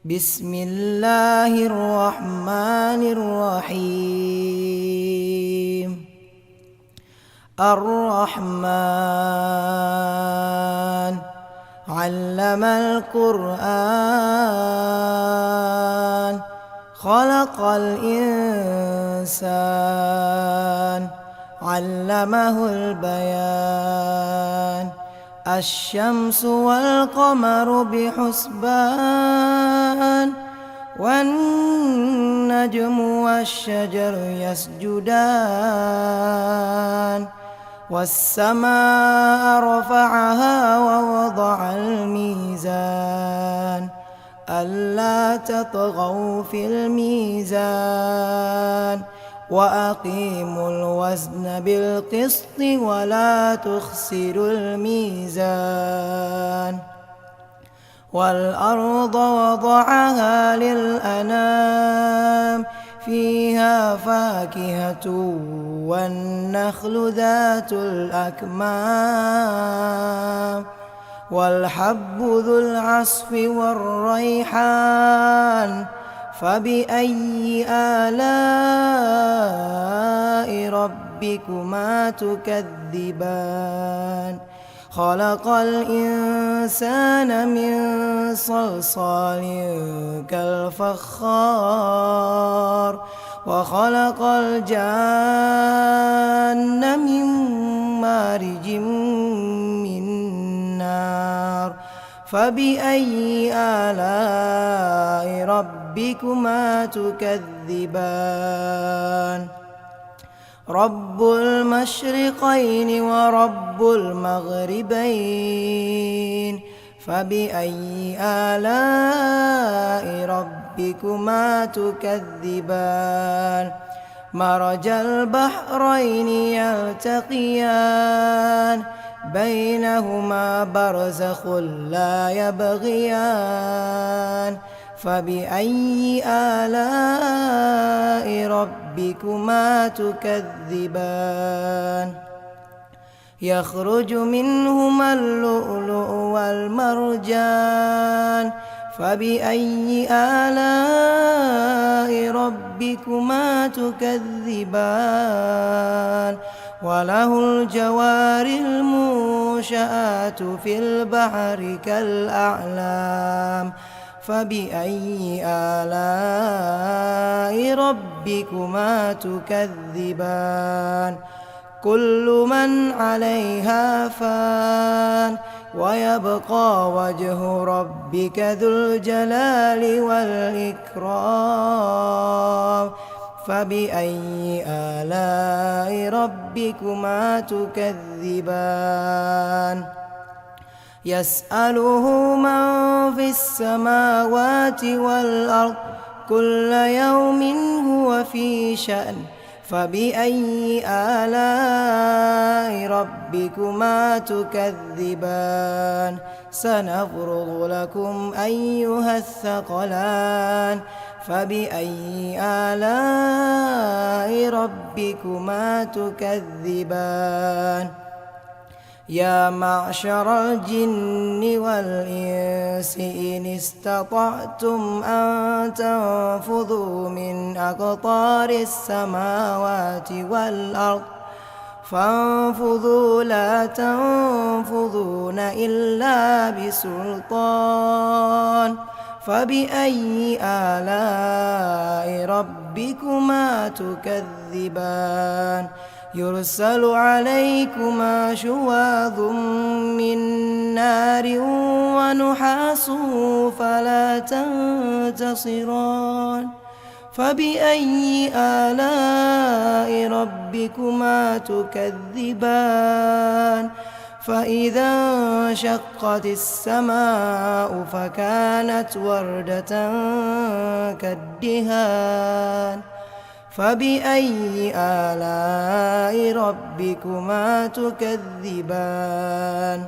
بسم الله الرحمن الرحيم. الرحمن علم القرآن خلق الإنسان علمه البيان. الشمس والقمر بحسبان والنجم والشجر يسجدان. والسماء رفعها ووضع الميزان ألا تطغوا في الميزان وأقيموا الوزن بالقسط ولا تخسروا الميزان. والأرض وضعها للأنام فيها فاكهة والنخل ذات الأكمام والحب ذو العصف والريحان. فبأي آلاء ربكما تكذبان؟ خلق الإنسان من صلصال كالفخار وخلق الجان من مارج من نار. فبأي آلاء ربكما تكذبان؟ رب المشرقين ورب المغربين. فبأي آلاء ربكما تكذبان؟ مرج البحرين يلتقيان بينهما برزخ لا يبغيان. فبأي آلاء ربكما تكذبان؟ يخرج منهما اللؤلؤ والمرجان. فبأي آلاء ربكما تكذبان؟ وله الجوار المنشآت في البحر كالأعلام. فبأي آلاء ربكما تكذبان؟ كل من عليها فان ويبقى وجه ربك ذو الجلال والإكرام. فبأي آلاء ربكما تكذبان؟ يسأله من في السماوات والأرض كل يوم هو في شأن. فبأي آلاء ربكما تكذبان؟ سنفرغ لكم أيها الثقلان. فبأي آلاء ربكما تكذبان؟ يا معشر الجن والإنس إن استطعتم أن تنفذوا من أقطار السماوات والأرض فانفذوا لا تنفذون إلا بسلطان. فبأي آلاء ربكما تكذبان؟ يرسل عليكما شواظ من نار ونحاس فلا تنتصران. فبأي آلاء ربكما تكذبان؟ فإذا انشقت السماء فكانت وردة كالدهان. فبأي آلاء ربكما تكذبان؟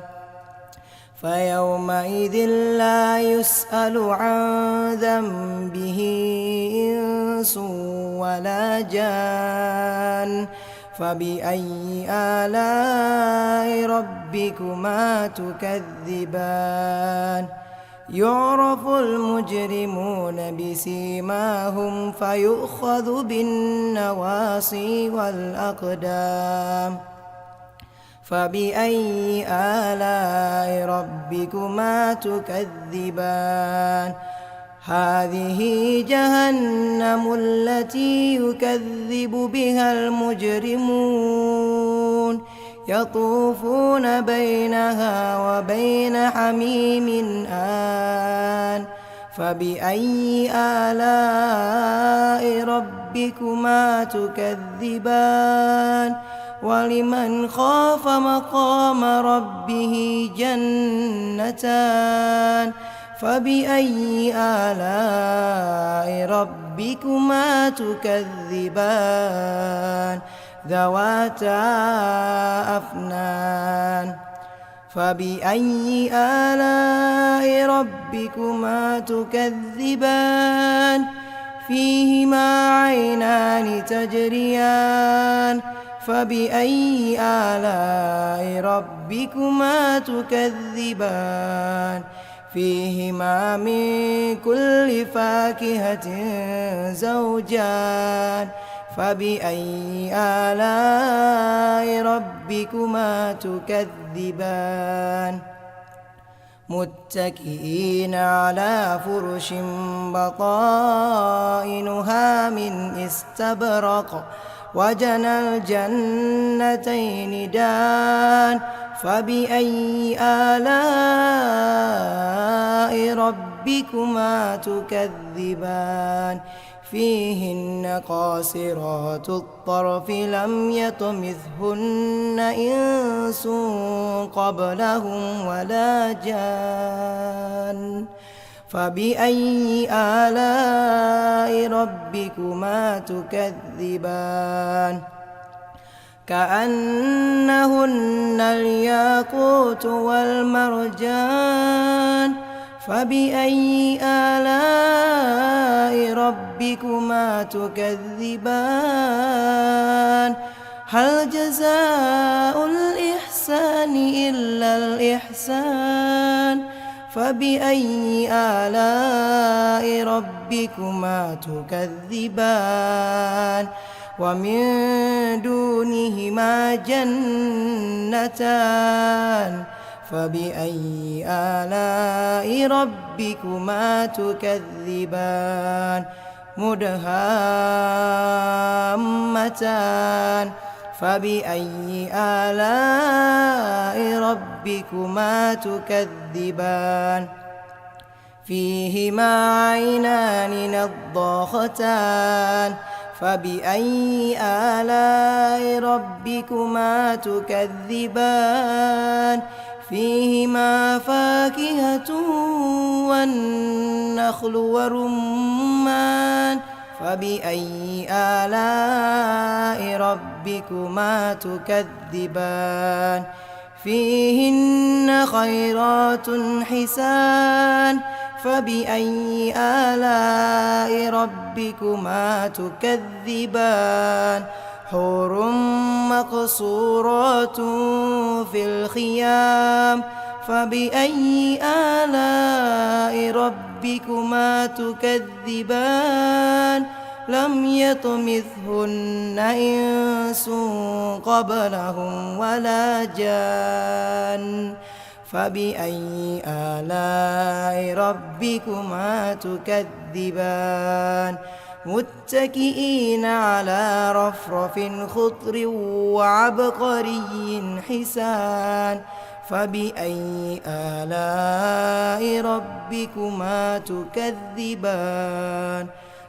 فيومئذ لا يسأل عن ذنبه إنس ولا جان. فبأي آلاء ربكما تكذبان؟ يعرف المجرمون بسيماهم فيؤخذ بالنواصي والأقدام فبأي آلاء ربكما تكذبان هذه جهنم التي يكذب بها المجرمون يطوفون بينها وبين حميم آن فبأي آلاء ربكما تكذبان ولمن خاف مقام ربه جنتان فبأي آلاء ربكما تكذبان ذواتا أفنان فبأي آلاء ربكما تكذبان فيهما عينان تجريان فبأي آلاء ربكما تكذبان فيهما من كل فاكهة زوجان فبأي آلاء ربكما تكذبان متكئين على فرش بطائنها من استبرق وجنى الجنتين دان فبأي آلاء ربكما تكذبان فيهن قاصرات الطرف لم يطمثهن إنس قبلهم ولا جان فبأي آلاء ربكما تكذبان كأنهن الياقوت والمرجان فبأي آلاء ربكما تكذبان هل جزاء الإحسان إلا الإحسان فبأي آلاء ربكما تكذبان ومن دونهما جنتان فبأي آلاء ربكما تكذبان مدهامتان فبأي آلاء ربكما تكذبان فيهما عينان نضاختان فبأي آلاء ربكما تكذبان فيهما فاكهة والنخل ورمان فبأي آلاء ربكما تكذبان فيهن خيرات حسان فبأي آلاء ربكما تكذبان حور مقصورات في الخيام فبأي آلاء ربكما تكذبان لم يطمثهن إنس قبلهم ولا جان فبأي آلاء ربكما تكذبان متكئين على رفرف خضر وعبقري حسان فبأي آلاء ربكما تكذبان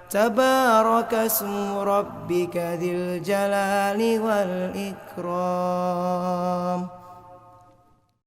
تبارك اسم ربك ذي الجلال والإكرام